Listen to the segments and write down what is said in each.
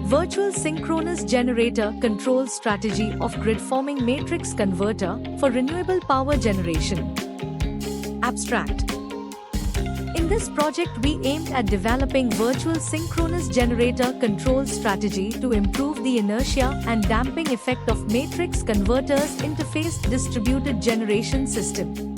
Virtual Synchronous Generator controls strategy of grid-forming matrix converter for renewable power generation. Abstract. In this project we aimed at developing virtual synchronous generator control strategy to improve the inertia and damping effect of matrix converters interface distributed generation system.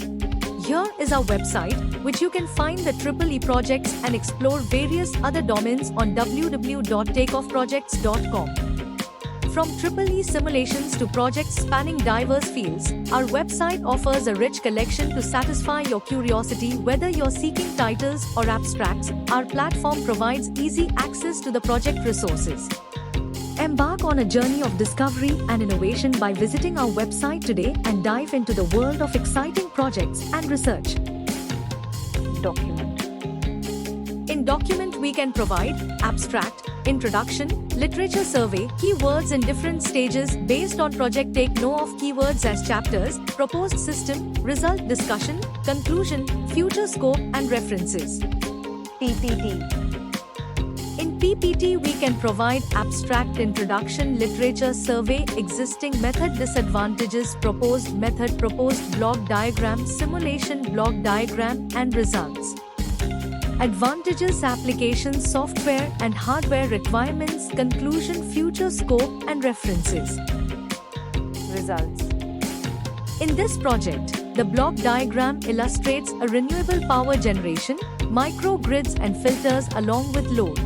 Here is our website, which you can find the EEE projects and explore various other domains on www.takeoffprojects.com. From EEE simulations to projects spanning diverse fields, our website offers a rich collection to satisfy your curiosity. Whether you're seeking titles or abstracts, our platform provides easy access to the project resources. Embark on a journey of discovery and innovation by visiting our website today and dive into the world of exciting projects and research. Document. In Document we can provide abstract, introduction, literature survey, keywords in different stages based on project. Take note of keywords as chapters, proposed system, result discussion, conclusion, future scope and references. PPT. In PPT we can provide abstract, introduction, literature survey, existing method, disadvantages, proposed method, proposed block diagram, simulation block diagram and results. Advantages, applications, software and hardware requirements, conclusion, future scope and references. Results. In this project, the block diagram illustrates a renewable power generation, microgrids and filters along with load.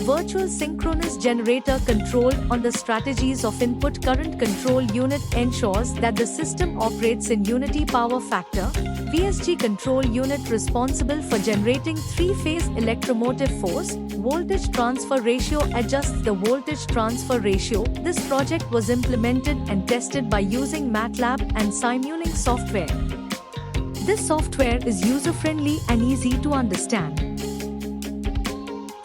Virtual synchronous generator control on the strategies of input current control unit ensures that the system operates in unity power factor. VSG control unit responsible for generating three-phase electromotive force. Voltage transfer ratio adjusts the voltage transfer ratio. This project was implemented and tested by using MATLAB and Simulink software. This software is user-friendly and easy to understand.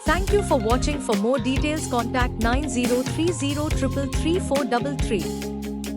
Thank you for watching. For more details contact 9030 333 433.